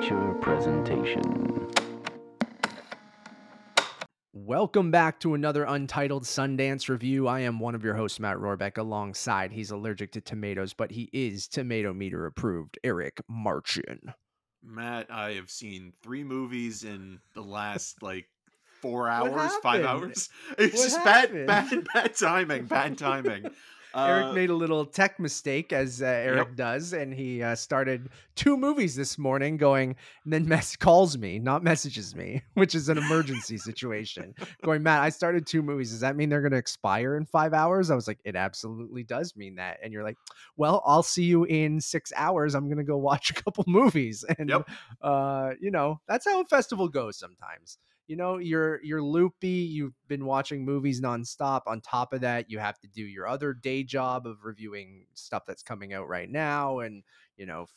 feature presentation. Welcome back to another Untitled Sundance review. I am one of your hosts, Matt Rohrbeck, alongside he's allergic to tomatoes, but he is tomato meter approved, Eric Marchin. Matt, I have seen 3 movies in the last 4 hours, What 5 happened? hours. It's What just happened? bad timing, bad timing. Eric made a little tech mistake, as Eric does, and he started 2 movies this morning and then calls me, not messages me, which is an emergency situation. Going, Matt, I started 2 movies. Does that mean they're going to expire in 5 hours? I was like, it absolutely does mean that. And you're like, well, I'll see you in 6 hours. I'm going to go watch a couple movies. And, that's how a festival goes sometimes. You know, you're loopy. You've been watching movies nonstop. On top of that, you have to do your other day job of reviewing stuff that's coming out right now, and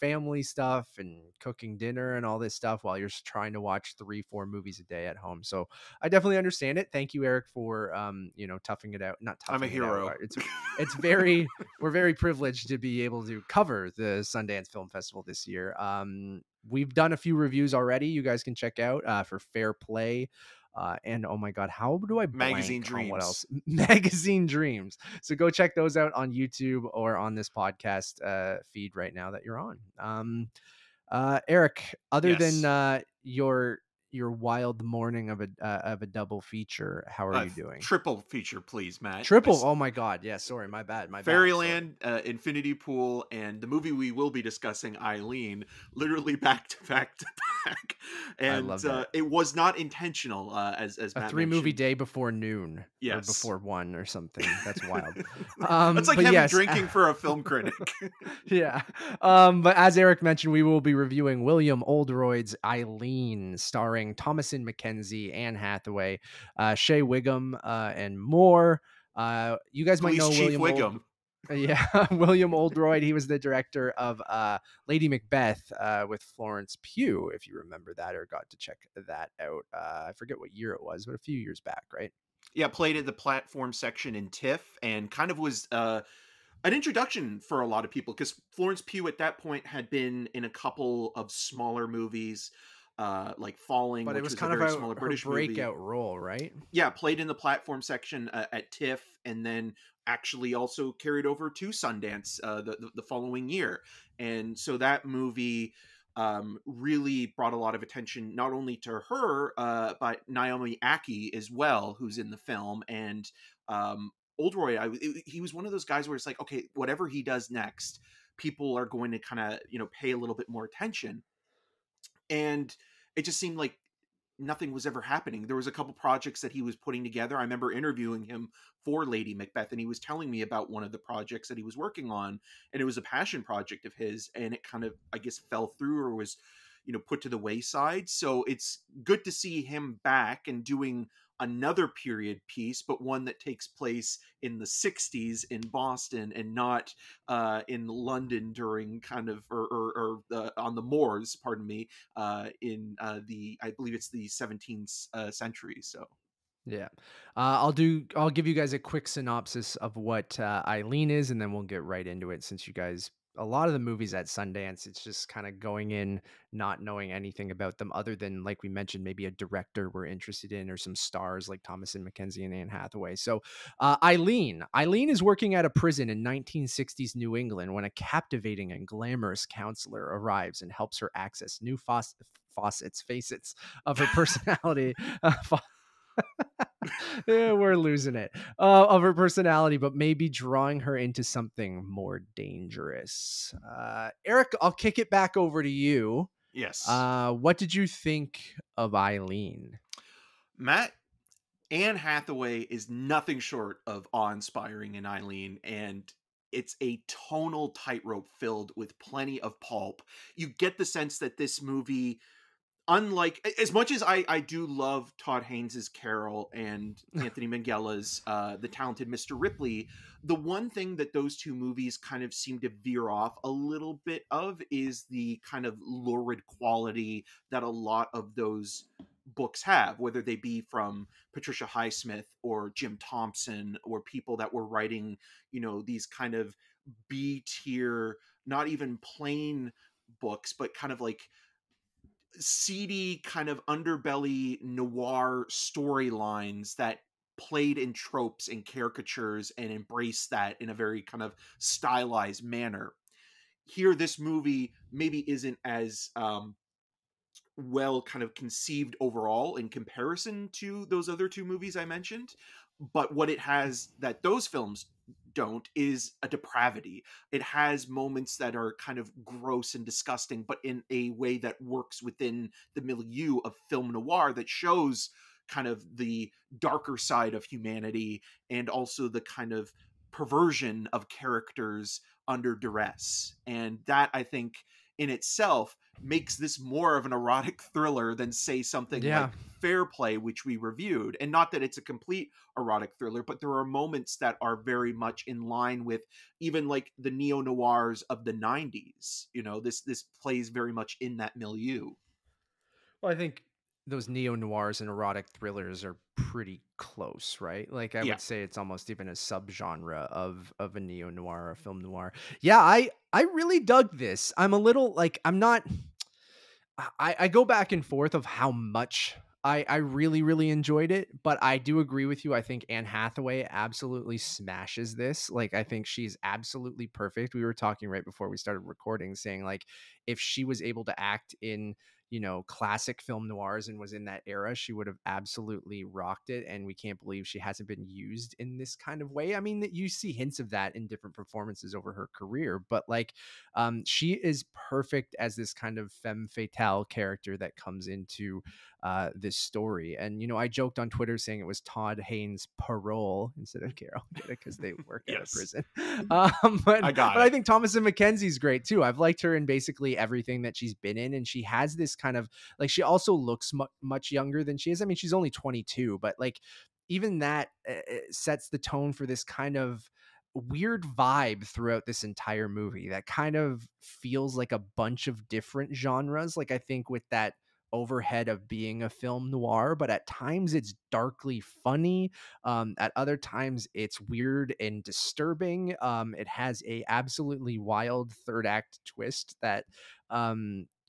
family stuff and cooking dinner and all this stuff while you're trying to watch 3-4 movies a day at home. So I definitely understand it. Thank you, Eric, for toughing it out. Not toughing. I'm a hero. We're very privileged to be able to cover the Sundance Film Festival this year. We've done a few reviews already. You guys can check out for Fair Play. And oh my God, how do I blank Magazine Dreams? What else? Magazine Dreams. So go check those out on YouTube or on this podcast feed right now that you're on. Eric, other than your wild morning of a double feature, how are you doing? Triple feature, please, Matt. Triple. Oh my God. Yeah. Sorry. My bad. Fairyland, Infinity Pool, and the movie we will be discussing, Eileen, literally back to back to back. And I love that. It was not intentional, as a Matt 3-movie mentioned. day before noon. Yes. Or before 1 or something. That's wild. That's like heavy drinking for a film critic. Yeah. But as Eric mentioned, we will be reviewing William Oldroyd's Eileen, starring Thomasin, McKenzie, Anne Hathaway, Shea Wiggum, and more. You guys might know Chief William Wiggum. William Oldroyd. He was the director of Lady Macbeth with Florence Pugh, if you remember that or got to check that out. I forget what year it was, but a few years back, right? Yeah, played at the platform section in TIFF, and kind of was an introduction for a lot of people, because Florence Pugh at that point had been in a couple of smaller movies, like Falling, but which it was kind of of smaller British breakout movie. role, right? Yeah, played in the platform section at TIFF, and then actually also carried over to Sundance the following year. And so that movie really brought a lot of attention, not only to her, but Naomi Ackie as well, who's in the film. And Oldroyd, he was one of those guys where it's like, okay, whatever he does next, people are going to kind of, pay a little bit more attention. And it just seemed like nothing was ever happening. There was a couple projects that he was putting together. I remember interviewing him for Lady Macbeth, and he was telling me about one of the projects that he was working on, and it was a passion project of his, and it kind of, I guess, fell through or was, put to the wayside. So it's good to see him back and doing another period piece, but one that takes place in the 60s in Boston and not in London during kind of or on the moors, pardon me, in I believe it's the 17th century. So yeah, I'll give you guys a quick synopsis of what Eileen is, and then we'll get right into it. Since you guys, a lot of the movies at Sundance, it's just kind of going in not knowing anything about them other than, like we mentioned, maybe a director we're interested in or some stars like Thomasin, McKenzie, and Anne Hathaway. So Eileen is working at a prison in 1960s New England when a captivating and glamorous counselor arrives and helps her access new facets of her personality. Yeah, we're losing it, of her personality, but maybe drawing her into something more dangerous. Eric, I'll kick it back over to you. Yes. What did you think of Eileen? Matt, Anne Hathaway is nothing short of awe-inspiring in Eileen, and it's a tonal tightrope filled with plenty of pulp. You get the sense that this movie, unlike, as much as I do love Todd Haynes' Carol and Anthony Minghella's The Talented Mr. Ripley, the one thing that those two movies kind of seem to veer off a little bit of is the kind of lurid quality that a lot of those books have, whether they be from Patricia Highsmith or Jim Thompson or people that were writing, these kind of B-tier, not even plain books, but kind of like seedy kind of underbelly noir storylines that played in tropes and caricatures and embraced that in a very kind of stylized manner. Here, this movie maybe isn't as well kind of conceived overall in comparison to those other two movies I mentioned. But what it has that those films don't is a depravity. It has moments that are kind of gross and disgusting, but in a way that works within the milieu of film noir that shows kind of the darker side of humanity and also the kind of perversion of characters under duress. And that, I think, in itself makes this more of an erotic thriller than, say, something like Yeah. Fair Play, which we reviewed. And not that it's a complete erotic thriller, but there are moments that are very much in line with even like the neo-noirs of the 90s. You know, this plays very much in that milieu. Well, I think those neo-noirs and erotic thrillers are pretty close, right? Like I Yeah. would say it's almost even a subgenre of a neo-noir or a film noir. Yeah, I really dug this. I'm a little like I'm not I go back and forth of how much I really, really enjoyed it, but I do agree with you. I think Anne Hathaway absolutely smashes this. Like, I think she's absolutely perfect. We were talking right before we started recording, saying like if she was able to act in, you know, classic film noirs and was in that era, she would have absolutely rocked it. And we can't believe she hasn't been used in this kind of way. I mean, that you see hints of that in different performances over her career, but like she is perfect as this kind of femme fatale character that comes into this story. And, you know, I joked on Twitter saying it was Todd Haynes' parole instead of Carol, because they work at a Yes. prison. I But got I it. think Thomasin McKenzie's great too. I've liked her in basically everything that she's been in. And she has this kind of like, she also looks much younger than she is. I mean, she's only 22, but like, even that sets the tone for this kind of weird vibe throughout this entire movie that kind of feels like a bunch of different genres. Like I think with that overhead of being a film noir, but at times it's darkly funny. At other times it's weird and disturbing. It has a absolutely wild third act twist that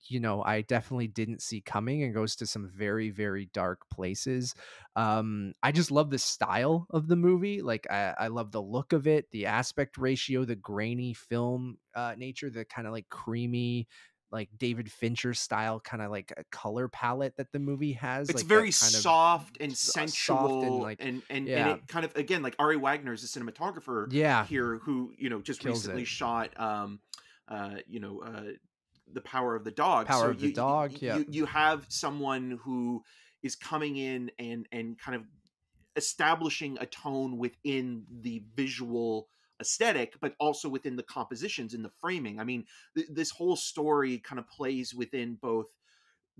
you know, I definitely didn't see coming and goes to some very, very dark places. I just love the style of the movie. Like I love the look of it, the aspect ratio, the grainy film nature, the kind of like creamy, like David Fincher style kind of like a color palette that the movie has. It's Like that very kind of soft and soft and sensual, like, and yeah, it kind of, again, like Ari Wagner is a cinematographer yeah, here who, you know, just kills recently it. shot you know, The Power of the Dog. Power So of the Dog. Yeah. you have someone who is coming in and kind of establishing a tone within the visual aesthetic, but also within the compositions and the framing. I mean, this whole story kind of plays within both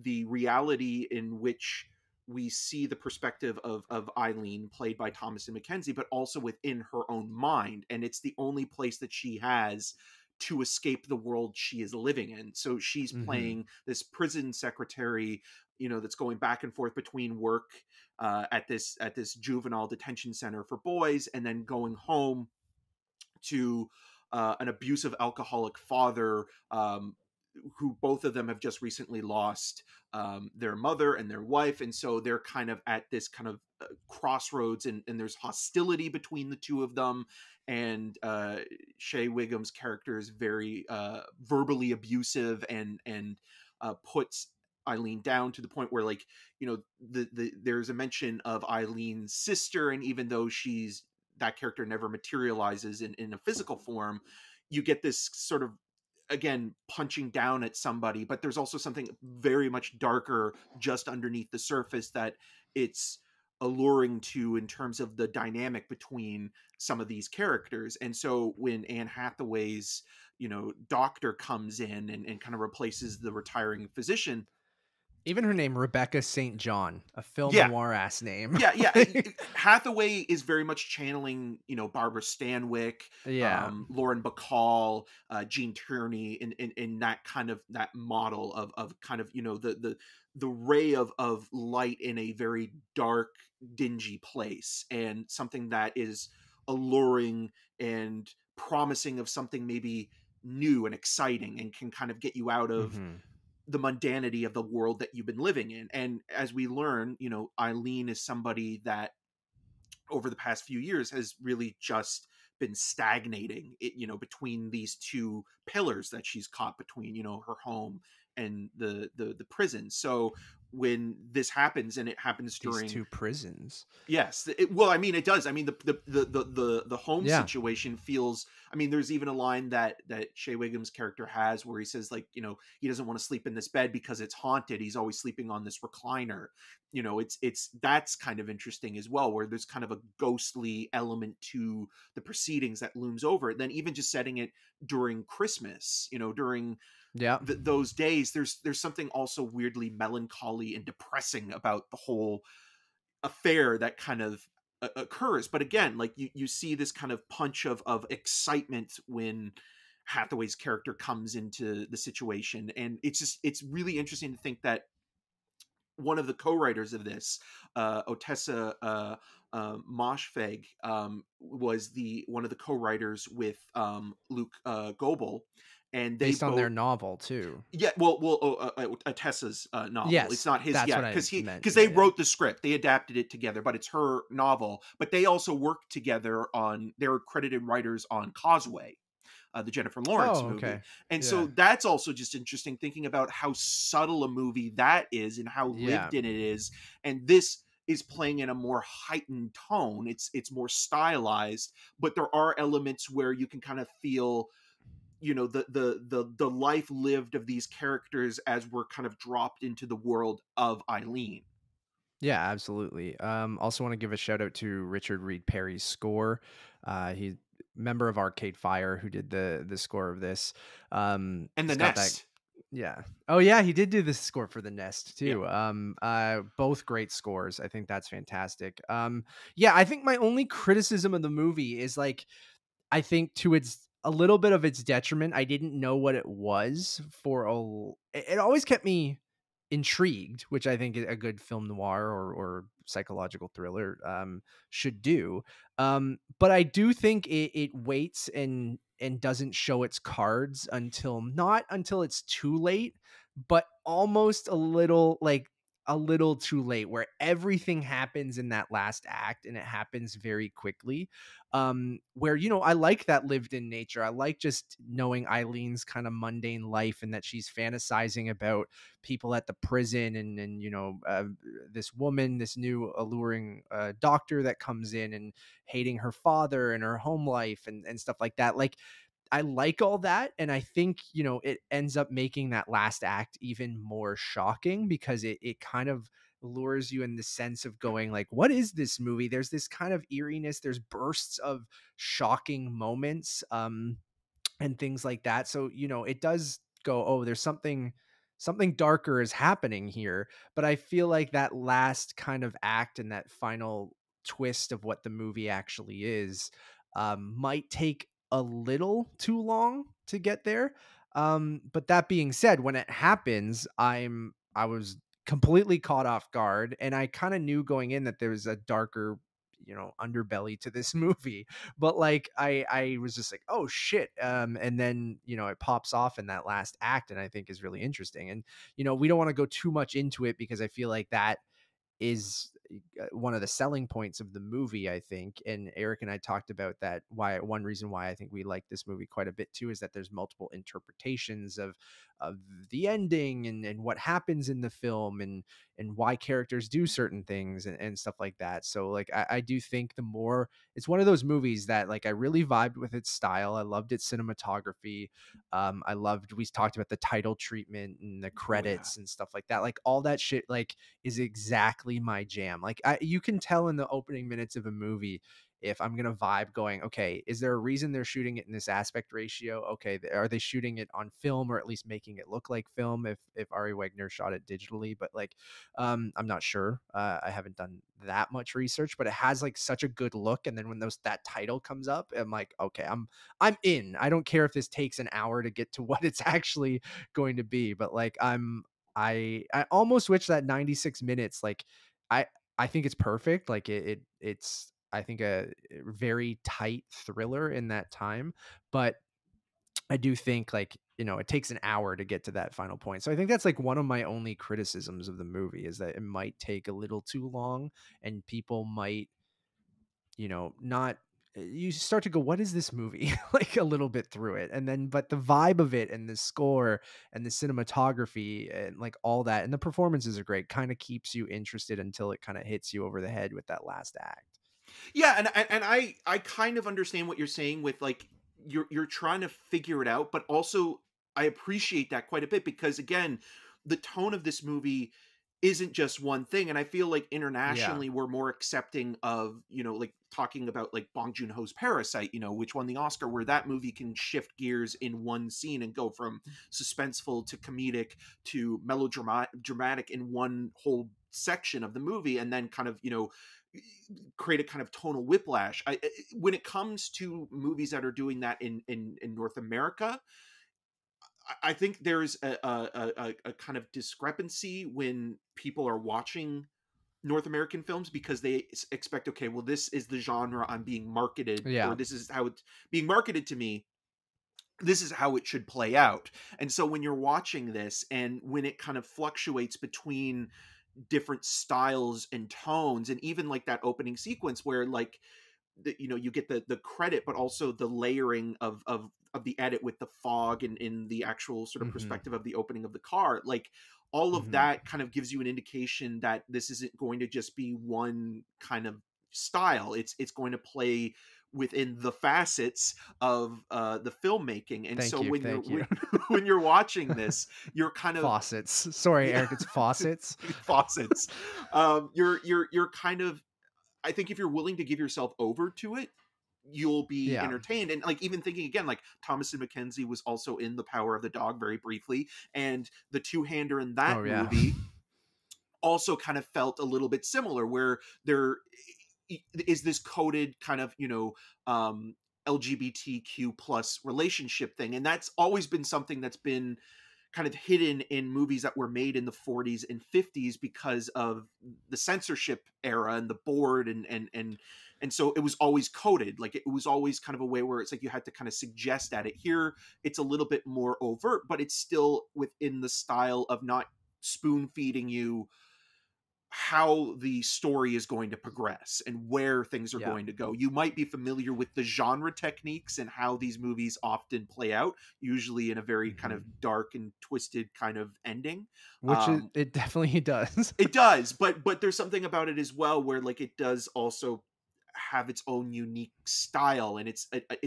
the reality in which we see the perspective of Eileen, played by Thomasin McKenzie, but also within her own mind. And it's the only place that she has to escape the world she is living in. So she's Mm-hmm. playing this prison secretary, you know, that's going back and forth between work at this juvenile detention center for boys, and then going home to an abusive alcoholic father, who both of them have just recently lost their mother and their wife. And so they're kind of at this kind of crossroads, and there's hostility between the two of them. And Shea Wiggum's character is very verbally abusive and puts Eileen down to the point where, like, you know, there's a mention of Eileen's sister, and even though that character never materializes in a physical form, you get this sort of, again, punching down at somebody. But there's also something very much darker just underneath the surface that it's alluring to in terms of the dynamic between some of these characters. And so when Anne Hathaway's, you know, doctor comes in and kind of replaces the retiring physician. Even her name, Rebecca St. John, a film Yeah. noir ass name. Yeah. Hathaway is very much channeling, you know, Barbara Stanwyck, Yeah. Lauren Bacall, Gene Tierney, in that kind of that model of kind of, you know, the ray of light in a very dark, dingy place, and something that is alluring and promising of something maybe new and exciting, and can kind of get you out of Mhm. the mundanity of the world that you've been living in. And as we learn, Eileen is somebody that over the past few years has really just been stagnating between these two pillars that she's caught between, her home and the prison. So when this happens, and it happens These during, two prisons. yes, well, I mean, it does. I mean, the home Yeah. situation feels. I mean, there's even a line that Shea Wiggum's character has where he says, like, he doesn't want to sleep in this bed because it's haunted. He's always sleeping on this recliner. It's that's kind of interesting as well, where there's kind of a ghostly element to the proceedings that looms over it. Then even just setting it during Christmas, during Yeah. those days, there's something also weirdly melancholy and depressing about the whole affair that kind of occurs. But again, like you see this kind of punch of excitement when Hathaway's character comes into the situation, and it's really interesting to think that one of the co-writers of this, Otessa Moshfegh, was one of the co-writers with Luke Goebel, and they Based on their both. novel too. Yeah, well, Tessa's novel. Yes, It's not his that's yet, what I meant. because Yeah, they yeah. wrote the script, they adapted it together, but it's her novel. But they also worked together on. They were credited writers on Causeway, the Jennifer Lawrence Oh, movie, okay. and Yeah. so that's also just interesting thinking about how subtle a movie that is and how Yeah. lived in it is, and this is playing in a more heightened tone. It's more stylized, but there are elements where you can kind of feel the life lived of these characters as we're kind of dropped into the world of Eileen. Yeah, absolutely. Also want to give a shout out to Richard Reed Perry's score. He's member of Arcade Fire who did the score of this. And The He's got that. Nest. Yeah. Oh yeah, he did do the score for The Nest Yeah. too. Both great scores. I think that's fantastic. Yeah, I think my only criticism of the movie is like I think to a little bit of its detriment, I didn't know what it was for it always kept me intrigued, which I think a good film noir or psychological thriller should do. But I do think it waits and doesn't show its cards until not until it's too late, but almost a little too late, where everything happens in that last act and it happens very quickly. Where I like that lived in nature. I like just knowing Eileen's kind of mundane life and that she's fantasizing about people at the prison and this woman, this new alluring doctor that comes in and hating her father and her home life and stuff like that. Like I like all that, and I think it ends up making that last act even more shocking because it kind of lures you in the sense of going like, what is this movie? There's this kind of eeriness, there's bursts of shocking moments and things like that. So it does go, oh, there's something darker is happening here. But I feel like that last kind of act and that final twist of what the movie actually is might take a little too long to get there. But that being said, when it happens, I was completely caught off guard, and I kind of knew going in that there was a darker underbelly to this movie, but like I was just like, oh shit. And then it pops off in that last act, and I think is really interesting. And we don't want to go too much into it because I feel like that is one of the selling points of the movie, I think. And Eric and I talked about that. One reason why I think we like this movie quite a bit too is that there's multiple interpretations of the ending and what happens in the film and why characters do certain things and stuff like that. So like I do think it's one of those movies that like I really vibed with its style. I loved its cinematography. We talked about the title treatment and the Oh yeah. credits and stuff like that. Like all that shit like is exactly my jam. Like you can tell in the opening minutes of a movie if I'm gonna vibe going, okay, is there a reason they're shooting it in this aspect ratio? Okay, are they shooting it on film or at least making it look like film if Ari Wegner shot it digitally? But like I'm not sure. I haven't done that much research, but it has like such a good look. And then when that title comes up, I'm like, okay, I'm in. I don't care if this takes an hour to get to what it's actually going to be, but like I almost wish that 96 minutes, like I I think it's perfect. Like it's I think a very tight thriller in that time, but I do think, like, it takes an hour to get to that final point. So I think that's like one of my only criticisms of the movie, is that it might take a little too long, and people might, not you start to go, what is this movie? Like, a little bit through it. And then, but the vibe of it and the score and the cinematography and like all that, and the performances are great, kind of keeps you interested until it kind of hits you over the head with that last act. Yeah, and I kind of understand what you're saying with like you're trying to figure it out, but also I appreciate that quite a bit because again, the tone of this movie isn't just one thing, and I feel like Yeah. internationally we're more accepting of like talking about like Bong Joon Ho's Parasite, which won the Oscar, where that movie can shift gears in one scene and go from suspenseful to comedic to dramatic in one whole section of the movie, and then kind of create a kind of tonal whiplash. When it comes to movies that are doing that in North America, I think there's a kind of discrepancy when people are watching North American films because they expect, okay, well, this is the genre I'm being marketed, or Yeah. this is how it's being marketed to me. This is how it should play out. And so when you're watching this and when it kind of fluctuates between different styles and tones, and even like that opening sequence where like you get the credit but also the layering of the edit with the fog and in the actual sort of Hmm. perspective of the opening of the car, like all of Hmm. that kind of gives you an indication that this isn't going to just be one kind of style. It's going to play within the facets of the filmmaking. And Thank so you. when you're Thank you. when you're watching this, you're kind of Faucets. Sorry, yeah, Eric. It's faucets. faucets. You're kind of, I think if you're willing to give yourself over to it, you'll be Yeah. entertained. And like even thinking again, like Thomasin McKenzie was also in The Power of the Dog very briefly, and the two-hander in that Oh, yeah. movie also kind of felt a little bit similar, where there is this coded kind of LGBTQ plus relationship thing, and that's always been something that's been kind of hidden in movies that were made in the 40s and 50s because of the censorship era and the board, and so it was always coded, like it was always kind of a way where it's like you had to kind of suggest at it. Here it's a little bit more overt, but it's still within the style of not spoon feeding you how the story is going to progress and where things are Yeah. going to go. You might be familiar with the genre techniques and how these movies often play out, usually in a very kind of Hmm. dark and twisted kind of ending. Which Um, it definitely does. it does, but there's something about it as well where like it does also have its own unique style, and it's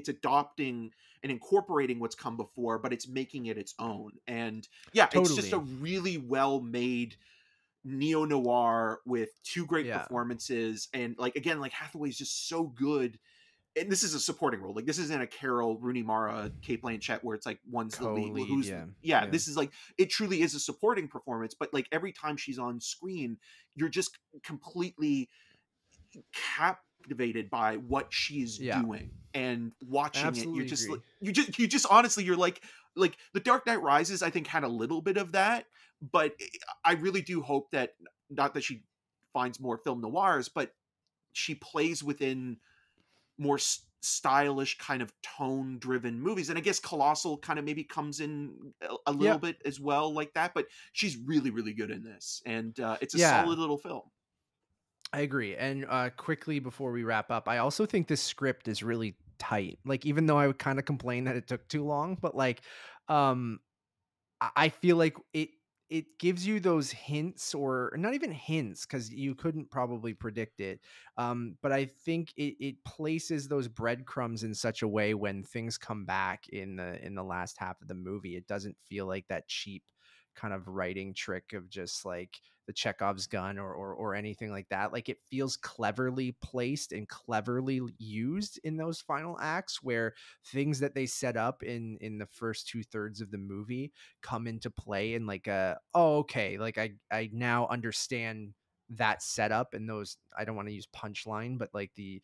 adopting and incorporating what's come before, but it's making it its own. And yeah, it's just a Totally. really well made neo noir with two great Yeah. performances, and like again, like Hathaway's just so good. And this is a supporting role. Like this isn't a Carol, Rooney Mara, Kate Blanchett where it's like one's the lead. Co-lead. Who's Yeah. yeah. Yeah. This is like it truly is a supporting performance. But like every time she's on screen, you're just completely captivated by what she's Yeah. doing and watching it. You're Absolutely just like agree. you just honestly you're like The Dark Knight Rises, I think, had a little bit of that, but I really do hope that not that she finds more film noirs, but she plays within more stylish kind of tone driven movies. And I guess Colossal kind of maybe comes in a little Yep. bit as well like that, but she's really really good in this, and it's a Yeah. solid little film. I agree. And quickly before we wrap up, I also think this script is really tight. Like, even though I would kind of complain that it took too long, but like, um, I feel like it gives you those hints, or not even hints, because you couldn't probably predict it. But I think it places those breadcrumbs in such a way when things come back in the last half of the movie. It doesn't feel like that cheap kind of writing trick of just like the Chekhov's gun, or anything like that. Like, it feels cleverly placed and cleverly used in those final acts, where things that they set up in the first two-thirds of the movie come into play, and like, oh, okay, like I now understand that setup, and those, I don't want to use punchline, but like the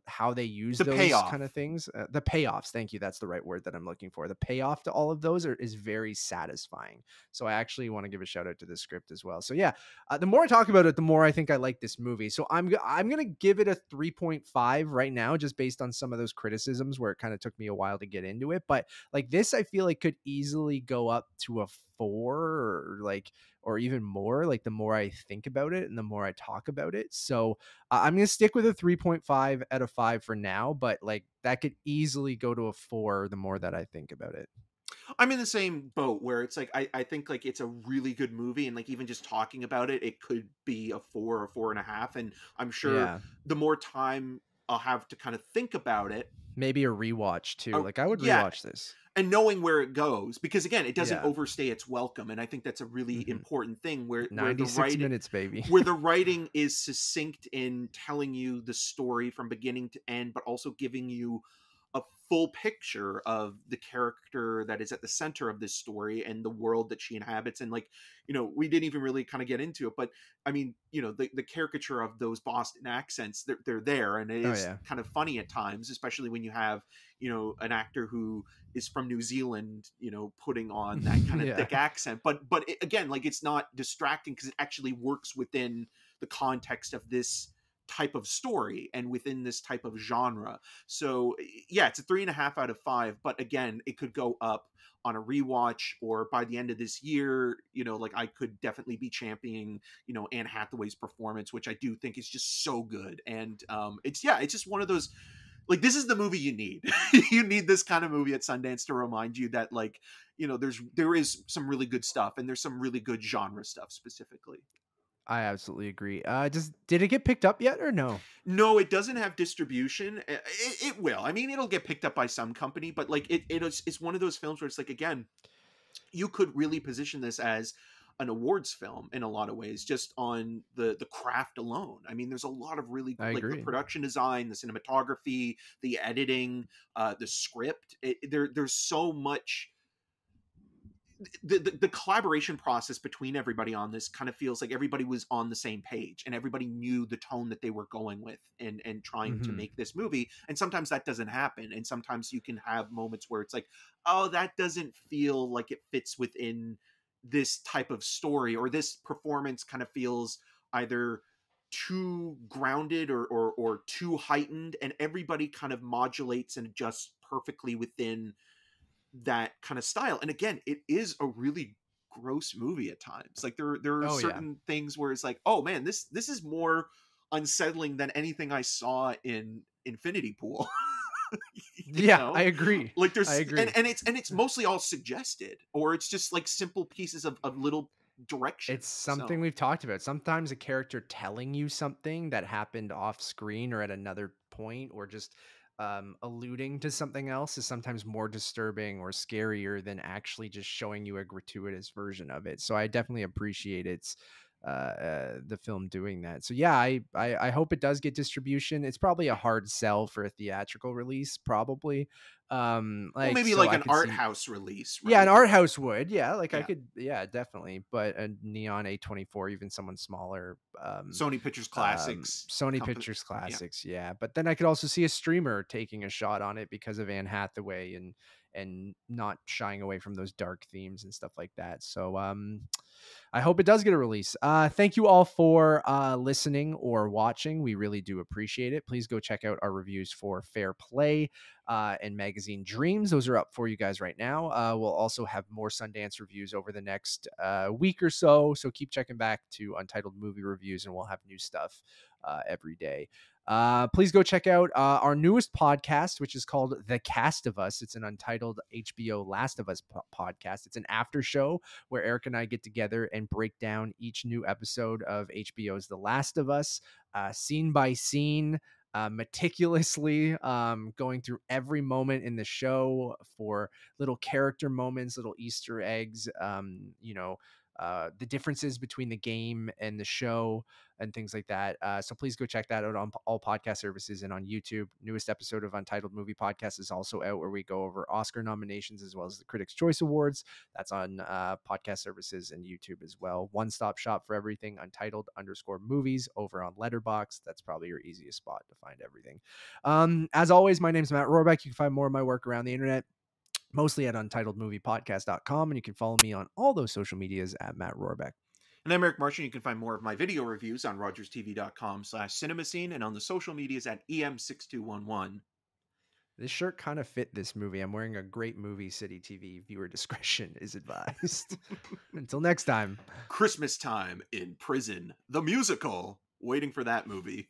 how they use The those payoff. kind of things, the payoffs. Thank you. That's the right word that I'm looking for. The payoff to all of those is very satisfying. So I actually want to give a shout out to this script as well. So yeah, the more I talk about it, the more I think I like this movie. So I'm gonna give it a 3.5 right now, just based on some of those criticisms where it kind of took me a while to get into it. But like this, I feel like could easily go up to a 4 or like or even more. Like the more I think about it and the more I talk about it. So I'm gonna stick with a 3.5 out of 5 for now. But like that could easily go to a 4 the more that I think about it. I'm in the same boat where it's like I think like it's a really good movie, and like even just talking about it, it could be a 4 or 4.5. And I'm sure Yeah, the more time I'll have to kind of think about it, maybe a rewatch too. Like I would yeah, rewatch this. and knowing where it goes, because again, it doesn't Yeah. overstay its welcome, and I think that's a really hmm important thing where the 96 writing minutes, baby. where the writing is succinct in telling you the story from beginning to end, but also giving you a full picture of the character that is at the center of this story and the world that she inhabits. And like, we didn't even really kind of get into it, but I mean, the caricature of those Boston accents, they're there, and it Oh is yeah. kind of funny at times, especially when you have an actor who is from New Zealand, putting on that kind of Yeah. thick accent. But again, like it's not distracting because it actually works within the context of this type of story and within this type of genre. So yeah, it's a 3.5 out of 5. But again, it could go up on a rewatch, or by the end of this year, like I could definitely be championing, Anne Hathaway's performance, which I do think is just so good. And it's just one of those, like, this is the movie you need. You need this kind of movie at Sundance to remind you that, like, there is some really good stuff, and there's some really good genre stuff specifically. I absolutely agree. Did it get picked up yet or no? No, it doesn't have distribution. It will. I mean, it'll get picked up by some company, but like it's one of those films where it's like, again, you could really position this as an awards film in a lot of ways, just on the craft alone. I mean, there's a lot of really, I like, the agree. production design, the cinematography, the editing, the script. There's so much. The collaboration process between everybody on this kind of feels like everybody was on the same page, and everybody knew the tone that they were going with, and trying to hmm make this movie. And sometimes that doesn't happen, and sometimes you can have moments where it's like, oh, that doesn't feel like it fits within this type of story, or this performance kind of feels either too grounded or too heightened, and everybody kind of modulates and adjusts perfectly within that kind of style. And again, it is a really gross movie at times. Like there are Oh yeah. certain things where it's like, oh man, this is more unsettling than anything I saw in Infinity Pool. you Yeah, I know agree. like I there's agree. and it's mostly all suggested, or it's just like simple pieces of little direction. It's something So we've talked about. Sometimes a character telling you something that happened off screen or at another point, or just alluding to something else, is sometimes more disturbing or scarier than actually just showing you a gratuitous version of it. So I definitely appreciate the film doing that. So yeah, I hope it does get distribution. It's probably a hard sell for a theatrical release, probably. well, Like maybe so like I an could art see. house release, Yeah, an right? art house would. Yeah, like I Yeah, could. Yeah, definitely. But a Neon A24, even someone smaller. Sony Pictures Classics Sony company. Pictures Yeah. Classics. Yeah, but then I could also see a streamer taking a shot on it because of Anne Hathaway and not shying away from those dark themes and stuff like that. So I hope it does get a release. Thank you all for listening or watching. We really do appreciate it. Please go check out our reviews for Fair Play and Magazine Dreams. Those are up for you guys right now. We'll also have more Sundance reviews over the next week or so. So keep checking back to Untitled Movie Reviews, and we'll have new stuff every day. Please go check out our newest podcast, which is called The Cast of Us. It's an untitled HBO Last of Us podcast. It's an after show where Eric and I get together and break down each new episode of HBO's The Last of Us, scene by scene, meticulously going through every moment in the show for little character moments, little Easter eggs, the differences between the game and the show and things like that. So please go check that out on all podcast services and on YouTube. Newest episode of Untitled Movie Podcast is also out, where we go over Oscar nominations as well as the Critics' Choice Awards. That's on podcast services and YouTube as well. One-stop shop for everything, Untitled_movies over on Letterboxd. That's probably your easiest spot to find everything. As always, my name is Matt Rohrbeck. You can find more of my work around the internet, mostly at untitledmoviepodcast.com, and you can follow me on all those social medias at Matt Rohrbeck. And I'm Eric Marchand. You can find more of my video reviews on rogerstv.com/cinemascene and on the social medias at EM6211. This shirt kind of fit this movie. I'm wearing a Great Movie City TV. Viewer discretion is advised. Until next time. Christmas Time in Prison, the musical. Waiting for that movie.